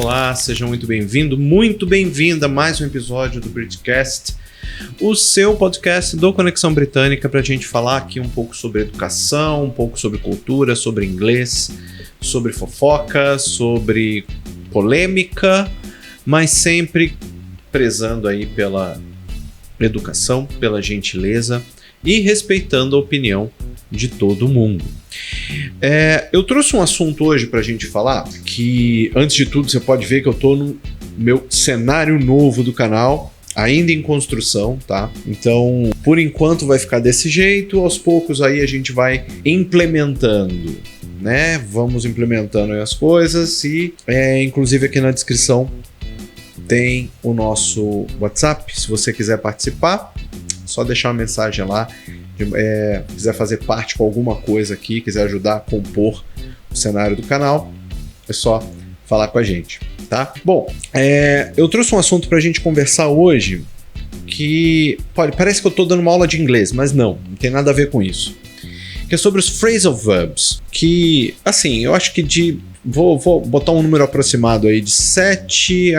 olá, seja muito bem-vindo, muito bem-vinda a mais um episódio do Britcast, o seu podcast do Conexão Britânica, para a gente falar aqui um pouco sobre educação, um pouco sobre cultura, sobre inglês, sobre fofoca, sobre polêmica, mas sempre prezando aí pela educação, pela gentileza e respeitando a opinião de todo mundo. Eu trouxe um assunto hoje pra gente falar, que antes de tudo você pode ver que eu tô no meu cenário novo do canal, ainda em construção, tá? Então, por enquanto vai ficar desse jeito, aos poucos aí a gente vai implementando, né? Vamos implementando aí as coisas e, inclusive aqui na descrição tem o nosso WhatsApp, se você quiser participar, só deixar uma mensagem lá. Quiser fazer parte com alguma coisa aqui, quiser ajudar a compor o cenário do canal, é só falar com a gente, tá? Bom, eu trouxe um assunto pra gente conversar hoje que parece que eu tô dando uma aula de inglês, mas não tem nada a ver com isso. Que é sobre os phrasal verbs, que, assim, eu acho que vou botar um número aproximado aí de 7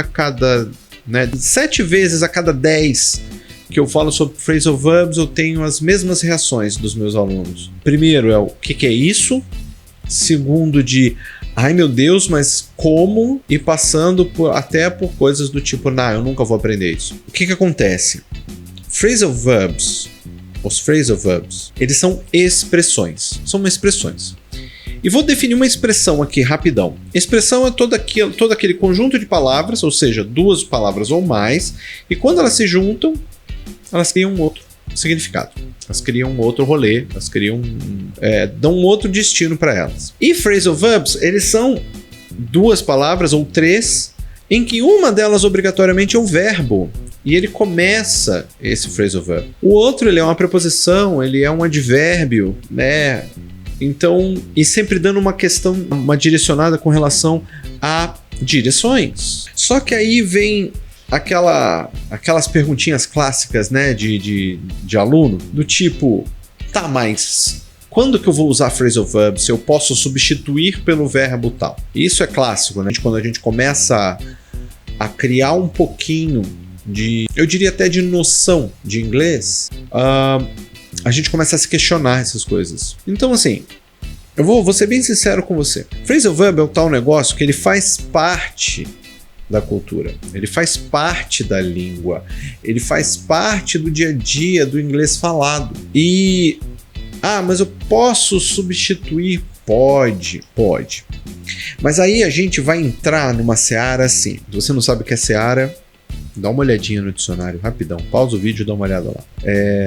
vezes a cada 10 que eu falo sobre phrasal verbs, eu tenho as mesmas reações dos meus alunos. Primeiro é o que é isso? Segundo ai meu Deus, mas como? E passando até por coisas do tipo, eu nunca vou aprender isso. O que acontece? Phrasal verbs, os phrasal verbs, eles são expressões. E vou definir uma expressão aqui, rapidão. Expressão é todo aquele conjunto de palavras, ou seja, duas palavras ou mais, e quando elas se juntam, elas criam um outro significado, elas criam um outro rolê, elas dão um outro destino para elas. E phrasal verbs, eles são duas palavras ou três, em que uma delas obrigatoriamente é um verbo, e ele começa esse phrasal verb. O outro, ele é uma preposição, ele é um advérbio, né? Então, e sempre dando uma direcionada com relação a direções. Só que aí vem aquelas perguntinhas clássicas, né, de aluno, do tipo, mas quando que eu vou usar phrasal verbs se eu posso substituir pelo verbo tal? Isso é clássico, né? Quando a gente começa a criar um pouquinho eu diria até de noção de inglês, a gente começa a se questionar essas coisas. Então, assim, eu vou ser bem sincero com você. Phrasal verb é o tal negócio que ele faz parte da cultura, ele faz parte da língua, ele faz parte do dia a dia do inglês falado. E, mas eu posso substituir? Pode. Mas aí a gente vai entrar numa seara assim. Se você não sabe o que é seara, dá uma olhadinha no dicionário, rapidão. Pausa o vídeo e dá uma olhada lá.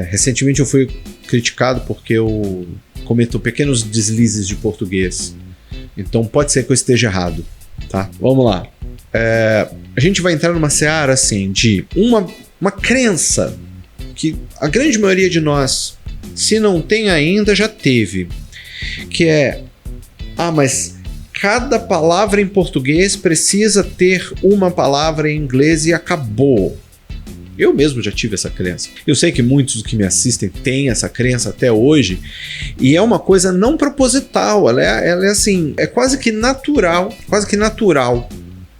Recentemente eu fui criticado porque eu cometo pequenos deslizes de português. Então pode ser que eu esteja errado, tá? Vamos lá. A gente vai entrar numa seara assim, de uma crença que a grande maioria de nós, se não tem ainda, já teve. Que é, mas cada palavra em português precisa ter uma palavra em inglês e acabou. Eu mesmo já tive essa crença. Eu sei que muitos que me assistem têm essa crença até hoje, e é uma coisa não proposital, ela é assim, é quase que natural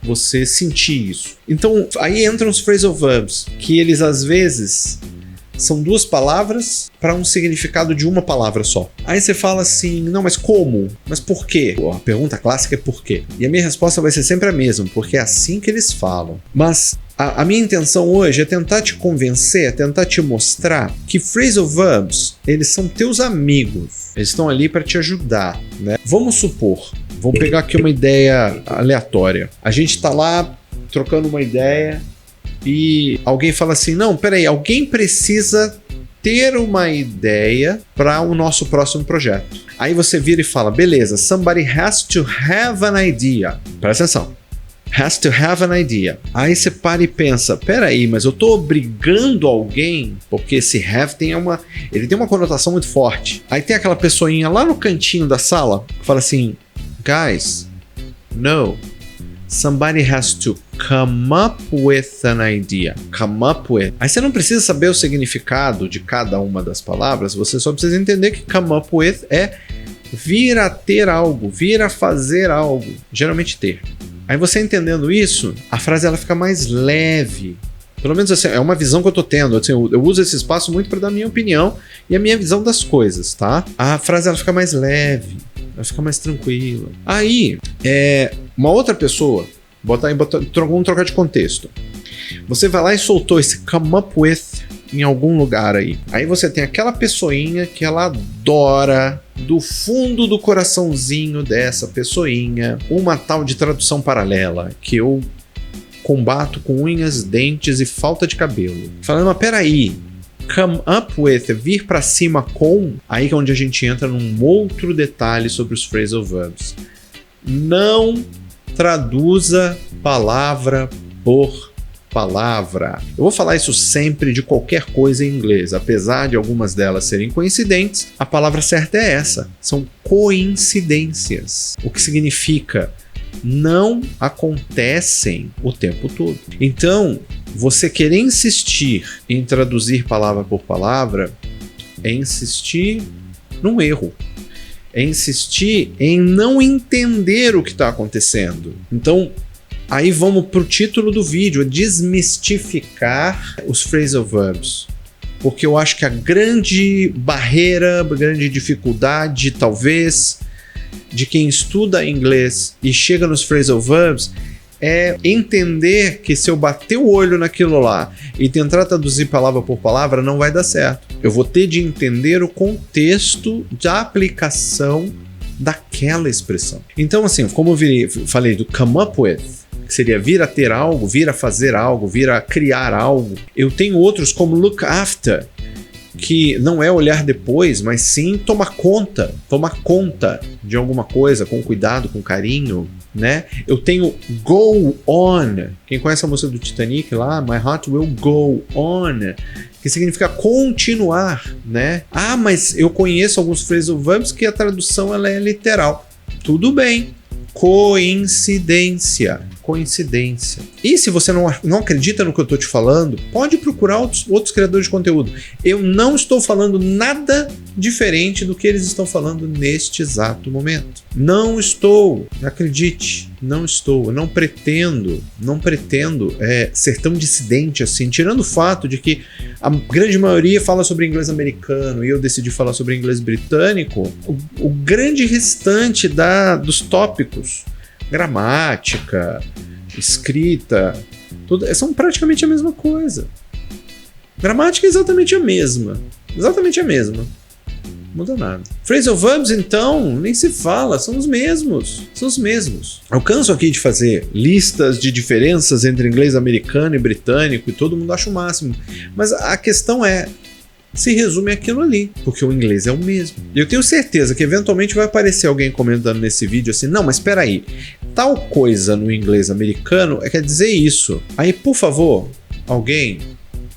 você sentir isso. Então, aí entram os phrasal verbs, que eles às vezes são duas palavras para um significado de uma palavra só. Aí você fala assim, não, mas como? Mas por quê? A pergunta clássica é por quê? E a minha resposta vai ser sempre a mesma, porque é assim que eles falam. Mas a minha intenção hoje é tentar te convencer, é tentar te mostrar que phrasal verbs, eles são teus amigos. Eles estão ali para te ajudar, né? Vamos supor, vamos pegar aqui uma ideia aleatória. A gente está lá trocando uma ideia e alguém fala assim, não, peraí, alguém precisa ter uma ideia para o nosso próximo projeto. Aí você vira e fala, beleza, somebody has to have an idea. Presta atenção. Has to have an idea. Aí você para e pensa, peraí, mas eu tô obrigando alguém, porque esse have ele tem uma conotação muito forte. Aí tem aquela pessoinha lá no cantinho da sala que fala assim, guys, no, somebody has to come up with an idea. Come up with. Aí você não precisa saber o significado de cada uma das palavras, você só precisa entender que come up with é vir a ter algo, vir a fazer algo, geralmente ter. Aí você entendendo isso, a frase ela fica mais leve. Pelo menos assim, é uma visão que eu tô tendo. Assim, eu uso esse espaço muito para dar a minha opinião e a minha visão das coisas, tá? A frase ela fica mais leve, ela fica mais tranquila. Aí, uma outra pessoa, vamos trocar de contexto. Você vai lá e soltou esse come up with em algum lugar aí. Aí você tem aquela pessoinha que ela adora, do fundo do coraçãozinho dessa pessoinha, uma tal de tradução paralela, que eu combato com unhas, dentes e falta de cabelo. Falando, mas peraí, come up with, vir pra cima com, aí é onde a gente entra num outro detalhe sobre os phrasal verbs. Não traduza palavra por palavra. Eu vou falar isso sempre de qualquer coisa em inglês. Apesar de algumas delas serem coincidentes, a palavra certa é essa. São coincidências. O que significa não acontecem o tempo todo. Então, você querer insistir em traduzir palavra por palavra é insistir num erro. É insistir em não entender o que está acontecendo. Então, aí vamos para o título do vídeo, desmistificar os phrasal verbs. Porque eu acho que a grande barreira, a grande dificuldade, talvez, de quem estuda inglês e chega nos phrasal verbs é entender que se eu bater o olho naquilo lá e tentar traduzir palavra por palavra, não vai dar certo. Eu vou ter de entender o contexto da aplicação daquela expressão. Então, assim, como eu falei do come up with, que seria vir a ter algo, vir a fazer algo, vir a criar algo. Eu tenho outros como look after, que não é olhar depois, mas sim tomar conta de alguma coisa, com cuidado, com carinho, né? Eu tenho go on, quem conhece a música do Titanic lá, My Heart Will Go On, que significa continuar, né? Ah, mas eu conheço alguns phrasal verbs que a tradução ela é literal. Tudo bem, coincidência. E se você não acredita no que eu estou te falando, pode procurar outros criadores de conteúdo. Eu não estou falando nada diferente do que eles estão falando neste exato momento. Não estou, acredite, não estou. Eu não pretendo ser tão dissidente assim, tirando o fato de que a grande maioria fala sobre inglês americano e eu decidi falar sobre inglês britânico. O grande restante dos tópicos, gramática, escrita, são praticamente a mesma coisa. Gramática é exatamente a mesma. Não muda nada. Phrasal verbs, então, nem se fala, são os mesmos. Eu canso aqui de fazer listas de diferenças entre inglês americano e britânico e todo mundo acha o máximo. Mas a questão se resume aquilo ali, porque o inglês é o mesmo. E eu tenho certeza que eventualmente vai aparecer alguém comentando nesse vídeo assim, não, mas espera aí, tal coisa no inglês americano quer dizer isso. Aí, por favor, alguém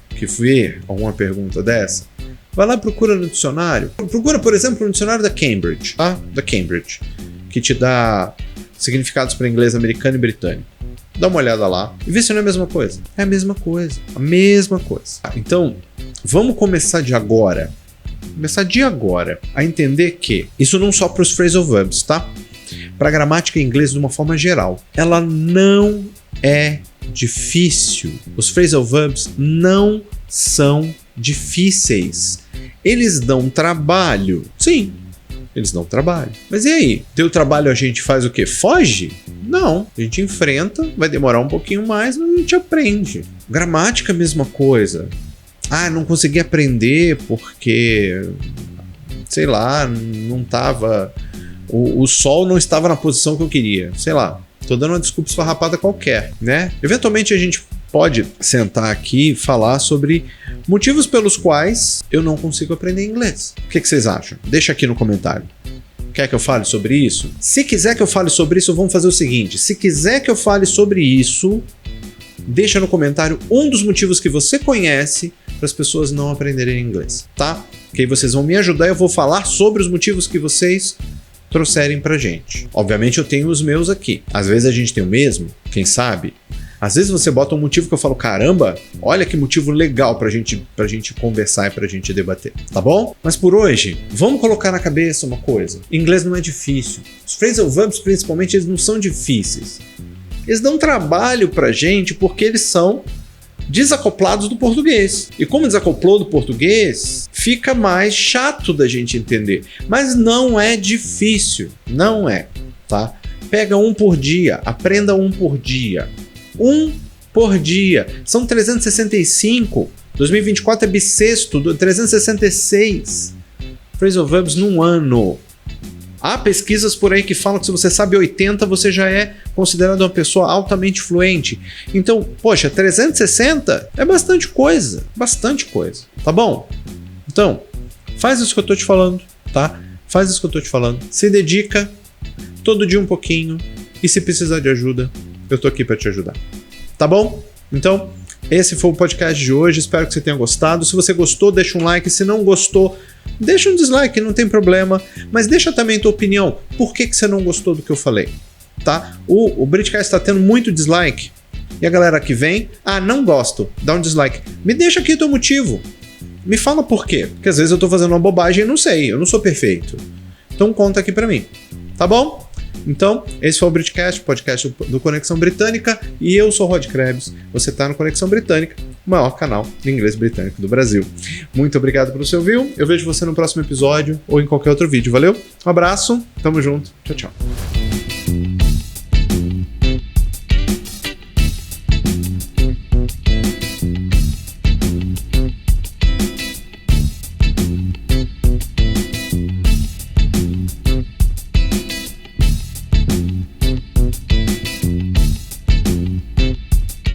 que vê alguma pergunta dessa, vai lá e procura no dicionário. Procura, por exemplo, no dicionário da Cambridge, tá? Da Cambridge, que te dá significados para inglês americano e britânico. Dá uma olhada lá e vê se não é a mesma coisa. É a mesma coisa. Então, vamos começar de agora a entender que isso não só para os phrasal verbs, tá? Para a gramática em inglês de uma forma geral. Ela não é difícil. Os phrasal verbs não são difíceis. Eles dão trabalho. Sim, eles dão trabalho. Mas e aí? Teu trabalho a gente faz o quê? Foge? Não. A gente enfrenta, vai demorar um pouquinho mais, mas a gente aprende. Gramática, mesma coisa. Ah, não consegui aprender porque, sei lá, não tava... O sol não estava na posição que eu queria. Sei lá, tô dando uma desculpa esfarrapada qualquer, né? Eventualmente a gente pode sentar aqui e falar sobre motivos pelos quais eu não consigo aprender inglês. O que vocês acham? Deixa aqui no comentário. Quer que eu fale sobre isso? Se quiser que eu fale sobre isso, vamos fazer o seguinte. Se quiser que eu fale sobre isso, deixa no comentário um dos motivos que você conhece para as pessoas não aprenderem inglês, tá? Que aí vocês vão me ajudar e eu vou falar sobre os motivos que vocês trouxerem pra gente. Obviamente eu tenho os meus aqui. Às vezes a gente tem o mesmo, quem sabe? Às vezes você bota um motivo que eu falo, caramba, olha que motivo legal pra gente conversar e pra gente debater, tá bom? Mas por hoje, vamos colocar na cabeça uma coisa. Inglês não é difícil. Os phrasal verbs, principalmente, eles não são difíceis. Eles dão trabalho pra gente porque eles são desacoplados do português. E como desacoplou do português, fica mais chato da gente entender. Mas não é difícil, não é, tá? Pega um por dia, aprenda um por dia. Um por dia. São 365. 2024 é bissexto, 366 phrasal verbs num ano. Há pesquisas por aí que falam que se você sabe 80, você já é considerado uma pessoa altamente fluente. Então, poxa, 360 é bastante coisa, tá bom? Então, faz isso que eu tô te falando, tá? Faz isso que eu tô te falando. Se dedica, todo dia um pouquinho, e se precisar de ajuda, eu tô aqui para te ajudar. Tá bom? Então, esse foi o podcast de hoje, espero que você tenha gostado. Se você gostou, deixa um like, se não gostou, deixa um dislike, não tem problema, mas deixa também tua opinião, por que você não gostou do que eu falei, tá? O Britcast está tendo muito dislike, e a galera que vem, não gosto, dá um dislike, me deixa aqui teu motivo, me fala por quê, porque às vezes eu tô fazendo uma bobagem e não sei, eu não sou perfeito, então conta aqui pra mim, tá bom? Então, esse foi o Britcast, podcast do Conexão Britânica, e eu sou o Rod Krebs, você tá no Conexão Britânica, o maior canal de inglês britânico do Brasil. Muito obrigado pelo seu view, eu vejo você no próximo episódio ou em qualquer outro vídeo, valeu? Um abraço, tamo junto, tchau, tchau.